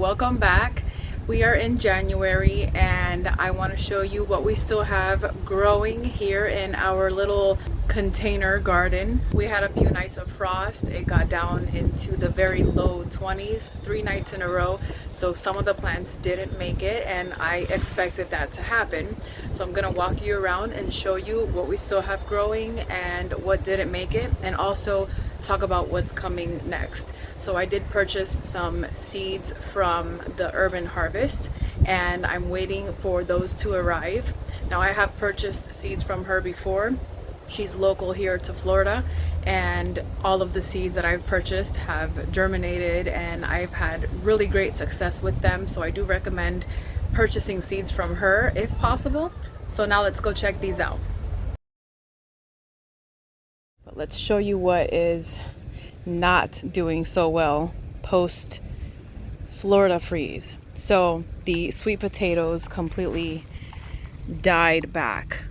welcome back. We are in January and I want to show you what we still have growing here in our little container garden. We had a few nights of frost. It got down into the very low 20s 3 nights in a row, so some of the plants didn't make it, and I expected that to happen. So I'm gonna walk you around and show you what we still have growing and what didn't make it, and also talk about what's coming next. So I did purchase some seeds from the Urban Harvest and I'm waiting for those to arrive. Now, I have purchased seeds from her before. She's local here to Florida, and all of the seeds that I've purchased have germinated and I've had really great success with them. So I do recommend purchasing seeds from her if possible. So now let's go check these out. But let's show you what is not doing so well post Florida freeze. So the sweet potatoes completely died back.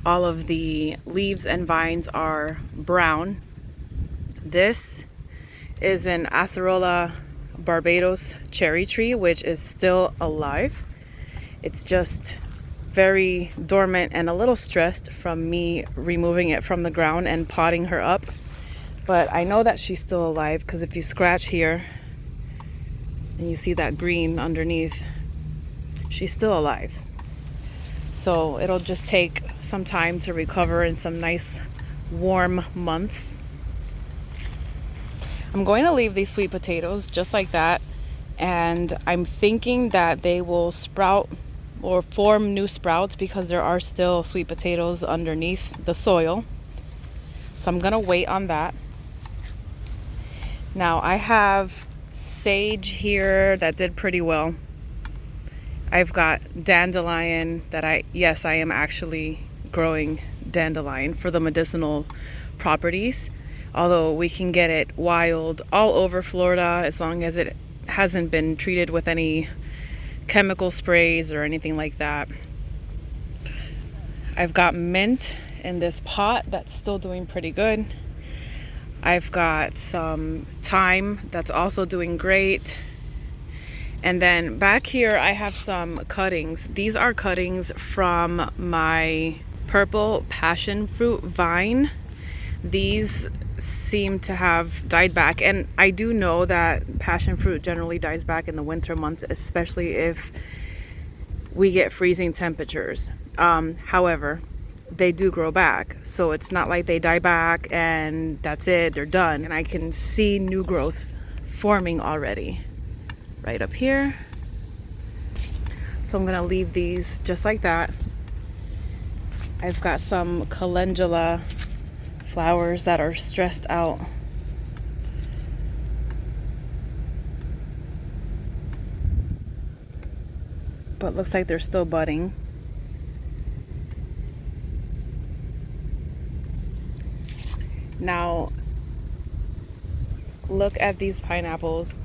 All of the leaves and vines are brown. This is an Acerola Barbados cherry tree, which is still alive. It's just very dormant and a little stressed from me removing it from the ground and potting her up. But I know that she's still alive because if you scratch here and you see that green underneath, she's still alive. So it'll just take some time to recover in some nice warm months. I'm going to leave these sweet potatoes just like that, and I'm thinking that they will sprout or form new sprouts because there are still sweet potatoes underneath the soil. So I'm gonna wait on that. Now I have sage here that did pretty well. I've got dandelion that I am actually growing dandelion for the medicinal properties. Although we can get it wild all over Florida as long as it hasn't been treated with any chemical sprays or anything like that. I've got mint in this pot that's still doing pretty good. I've got some thyme that's also doing great. And then back here I have some cuttings. These are cuttings from my purple passion fruit vine. These seem to have died back, and I do know that passion fruit generally dies back in the winter months, especially if we get freezing temperatures. However, they do grow back, so it's not like they die back and that's it, they're done. And I can see new growth forming already right up here. So I'm gonna leave these just like that. I've got some calendula flowers that are stressed out. But looks like they're still budding. Now, look at these pineapples.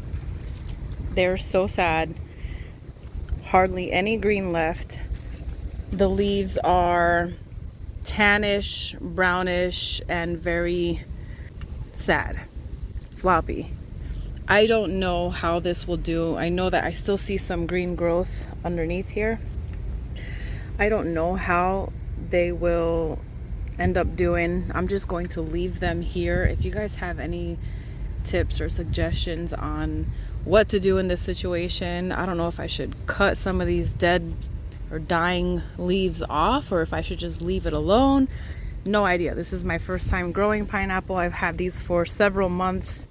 They're so sad. Hardly any green left. The leaves are tannish, brownish, and very sad, floppy. I don't know how this will do. I know that I still see some green growth underneath here. I don't know how they will end up doing. I'm just going to leave them here. If you guys have any tips or suggestions on what to do in this situation, I don't know if I should cut some of these dead or dying leaves off or if I should just leave it alone. No idea. This is my first time growing pineapple. I've had these for several months,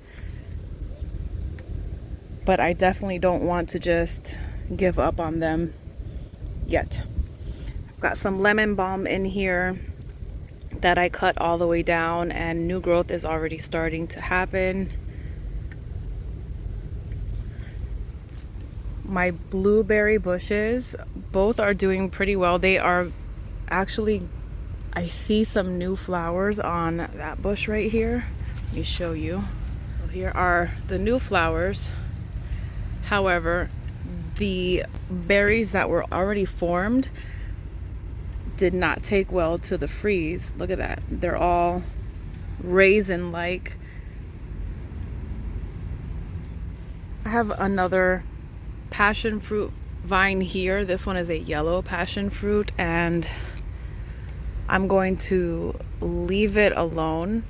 but I definitely don't want to just give up on them yet. I've got some lemon balm in here that I cut all the way down, and new growth is already starting to happen. My blueberry bushes, both are doing pretty well. They are actually, I see some new flowers on that bush right here. Let me show you. So here are the new flowers. However, the berries that were already formed did not take well to the freeze. Look at that. They're all raisin-like. I have another passion fruit vine here. This one is a yellow passion fruit, and I'm going to leave it alone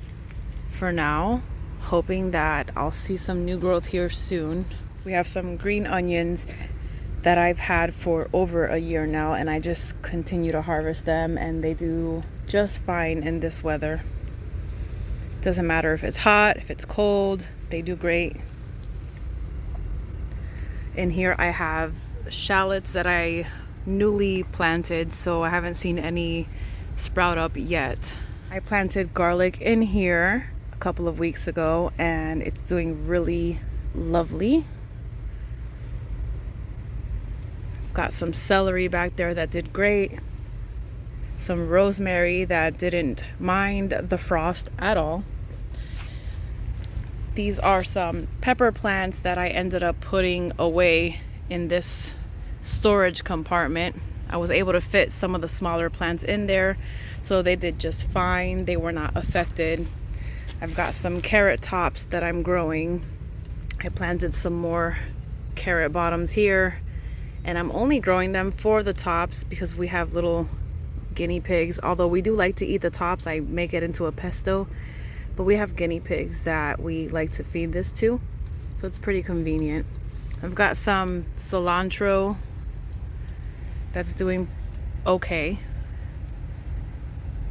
for now, hoping that I'll see some new growth here soon. We have some green onions that I've had for over a year now, and I just continue to harvest them, and they do just fine in this weather. Doesn't matter if it's hot, if it's cold, they do great. In here I have shallots that I newly planted, so I haven't seen any sprout up yet. I planted garlic in here a couple of weeks ago, and it's doing really lovely. Got some celery back there that did great. Some rosemary that didn't mind the frost at all. These are some pepper plants that I ended up putting away in this storage compartment. I was able to fit some of the smaller plants in there, so they did just fine. They were not affected. I've got some carrot tops that I'm growing. I planted some more carrot bottoms here, and I'm only growing them for the tops because we have little guinea pigs. Although we do like to eat the tops, I make it into a pesto. But we have guinea pigs that we like to feed this to, so it's pretty convenient. I've got some cilantro that's doing okay.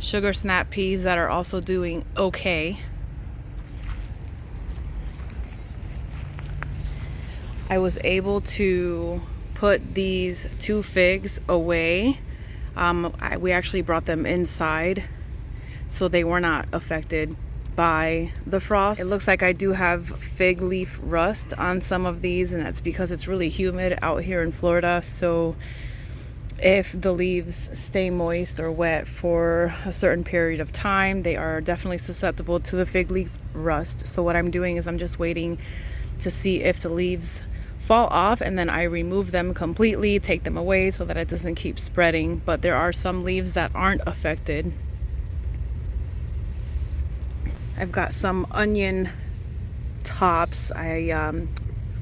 Sugar snap peas that are also doing okay. I was able to put these 2 figs away. We actually brought them inside, so they were not affected by the frost. It looks like I do have fig leaf rust on some of these, and that's because it's really humid out here in Florida. So if the leaves stay moist or wet for a certain period of time, they are definitely susceptible to the fig leaf rust. So what I'm doing is I'm just waiting to see if the leaves fall off, and then I remove them completely, take them away so that it doesn't keep spreading. But there are some leaves that aren't affected. I've got some onion tops. I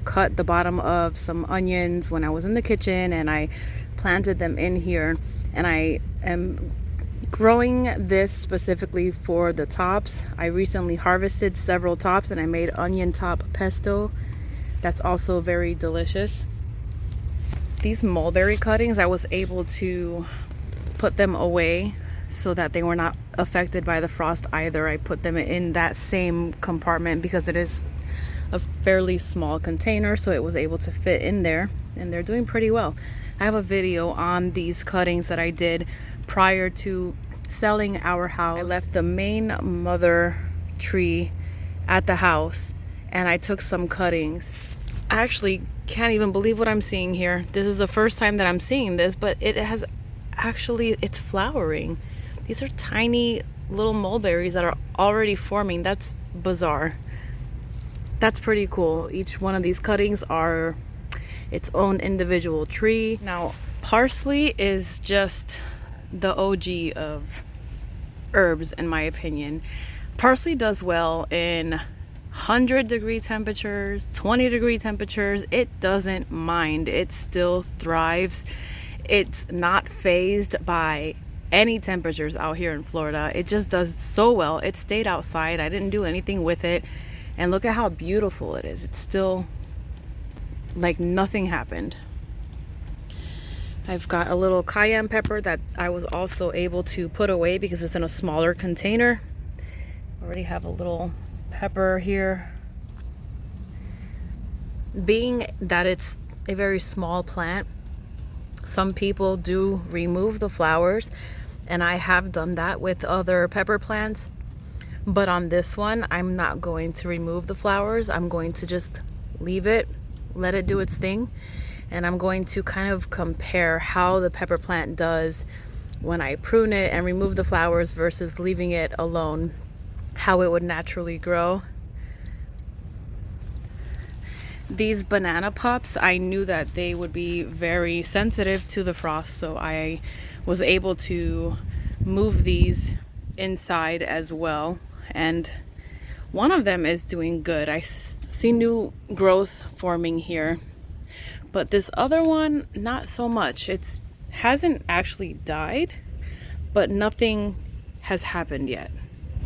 cut the bottom of some onions when I was in the kitchen, and I planted them in here, and I am growing this specifically for the tops. I recently harvested several tops, and I made onion top pesto. That's also very delicious. These mulberry cuttings, I was able to put them away so that they were not affected by the frost either. I put them in that same compartment because it is a fairly small container, so it was able to fit in there, and they're doing pretty well. I have a video on these cuttings that I did prior to selling our house. I left the main mother tree at the house, and I took some cuttings. I actually can't even believe what I'm seeing here. This is the first time that I'm seeing this, but it has actually, it's flowering. These are tiny little mulberries that are already forming. That's bizarre. That's pretty cool. Each one of these cuttings are its own individual tree. Now, parsley is just the OG of herbs, in my opinion. Parsley does well in 100-degree temperatures, 20-degree temperatures. It doesn't mind. It still thrives. It's not fazed by any temperatures out here in Florida. It just does so well. It stayed outside. I didn't do anything with it. And look at how beautiful it is. It's still like nothing happened. I've got a little cayenne pepper that I was also able to put away because it's in a smaller container. Already have a little pepper here. Being that it's a very small plant, some people do remove the flowers, and I have done that with other pepper plants. But on this one, I'm not going to remove the flowers. I'm going to just leave it, let it do its thing. And I'm going to kind of compare how the pepper plant does when I prune it and remove the flowers versus leaving it alone, how it would naturally grow. These banana pups, I knew that they would be very sensitive to the frost, so I was able to move these inside as well. And One of them is doing good. I see new growth forming here, but this other one, not so much. It hasn't actually died, but nothing has happened yet.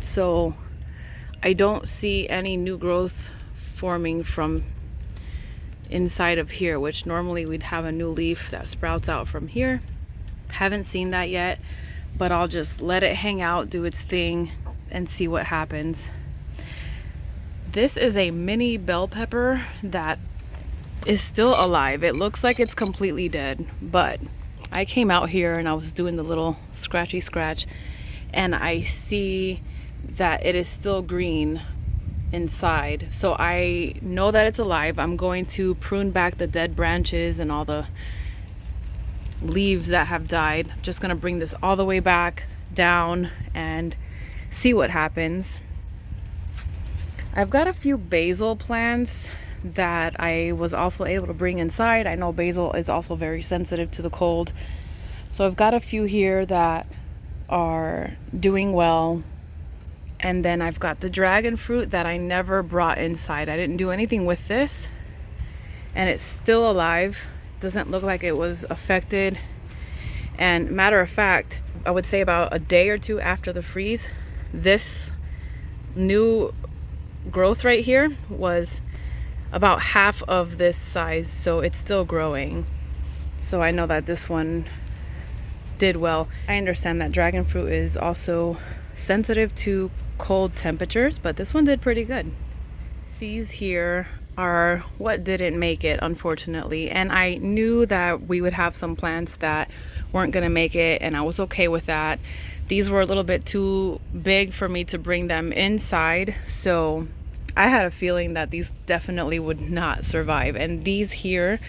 So I don't see any new growth forming from inside of here, which normally we'd have a new leaf that sprouts out from here. Haven't seen that yet, but I'll just let it hang out, do its thing, and see what happens. This is a mini bell pepper that is still alive. It looks like it's completely dead, but I came out here and I was doing the little scratchy scratch, and I see that it is still green inside. So I know that it's alive. I'm going to prune back the dead branches and all the leaves that have died. I'm just gonna bring this all the way back down and see what happens. I've got a few basil plants that I was also able to bring inside. I know basil is also very sensitive to the cold. So I've got a few here that are doing well. And then I've got the dragon fruit that I never brought inside. I didn't do anything with this, and it's still alive. Doesn't look like it was affected. And matter of fact, I would say about a day or two after the freeze, this new growth right here was about half of this size, so it's still growing. So I know that this one did well. I understand that dragon fruit is also sensitive to cold temperatures, but this one did pretty good. These here are what didn't make it, unfortunately, and I knew that we would have some plants that weren't gonna make it, and I was okay with that. These were a little bit too big for me to bring them inside, so I had a feeling that these definitely would not survive. And these here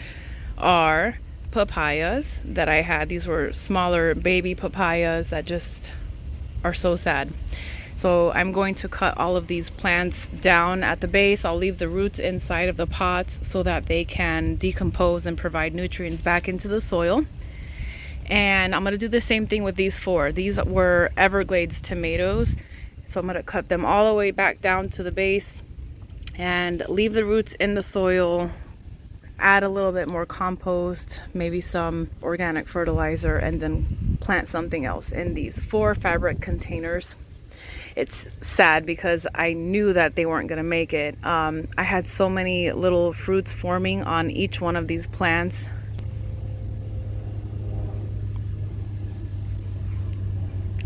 are papayas that I had. These were smaller baby papayas that just are so sad. So I'm going to cut all of these plants down at the base. I'll leave the roots inside of the pots so that they can decompose and provide nutrients back into the soil. And I'm gonna do the same thing with these four. These were Everglades tomatoes. So I'm gonna cut them all the way back down to the base and leave the roots in the soil, add a little bit more compost, maybe some organic fertilizer, and then plant something else in these 4 fabric containers. It's sad because I knew that they weren't gonna make it. I had so many little fruits forming on each one of these plants.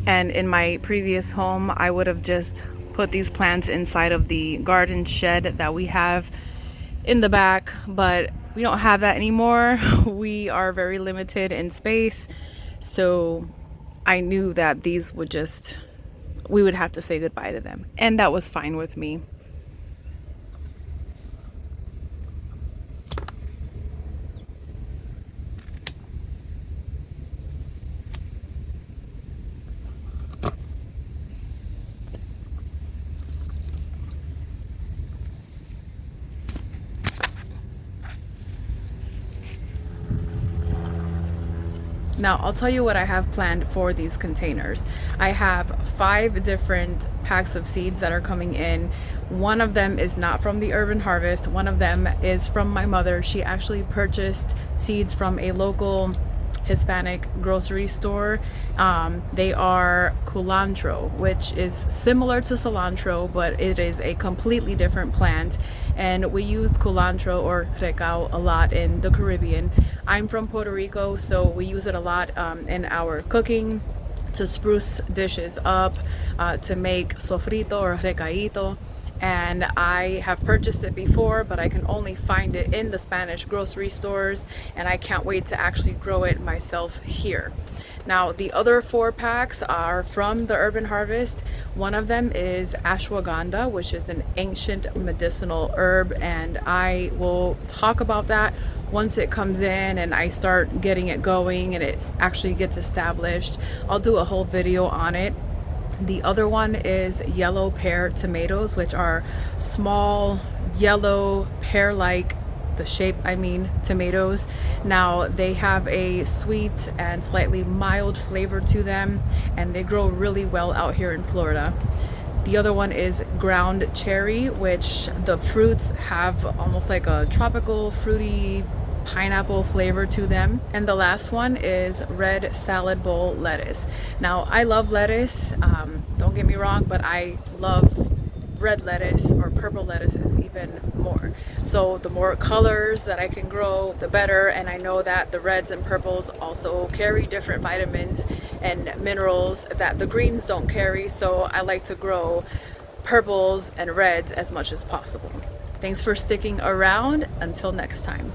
And in my previous home, I would have just put these plants inside of the garden shed that we have in the back, but we don't have that anymore. We are very limited in space, so I knew that these would just, we would have to say goodbye to them, and that was fine with me. Now, I'll tell you what I have planned for these containers. I have 5 different packs of seeds that are coming in. One of them is not from the Urban Harvest. One of them is from my mother. She actually purchased seeds from a local Hispanic grocery store. They are culantro, which is similar to cilantro, but it is a completely different plant. And we used culantro or recao a lot in the Caribbean. I'm from Puerto Rico, so we use it a lot in our cooking, to spruce dishes up, to make sofrito or recaito. And I have purchased it before, but I can only find it in the Spanish grocery stores, and I can't wait to actually grow it myself here. Now, the other 4 packs are from the Urban Harvest. One of them is Ashwaghanda, which is an ancient medicinal herb, and I will talk about that once it comes in and I start getting it going and it actually gets established. I'll do a whole video on it. The other one is yellow pear tomatoes, which are small, yellow, pear-like, the shape I mean, tomatoes. Now, they have a sweet and slightly mild flavor to them, and they grow really well out here in Florida. The other one is ground cherry, which the fruits have almost like a tropical fruity pineapple flavor to them. And the last one is red salad bowl lettuce. Now I love lettuce, don't get me wrong, but I love red lettuce or purple lettuces even more. So the more colors that I can grow, the better. And I know that the reds and purples also carry different vitamins and minerals that the greens don't carry. So I like to grow purples and reds as much as possible. Thanks for sticking around. Until next time.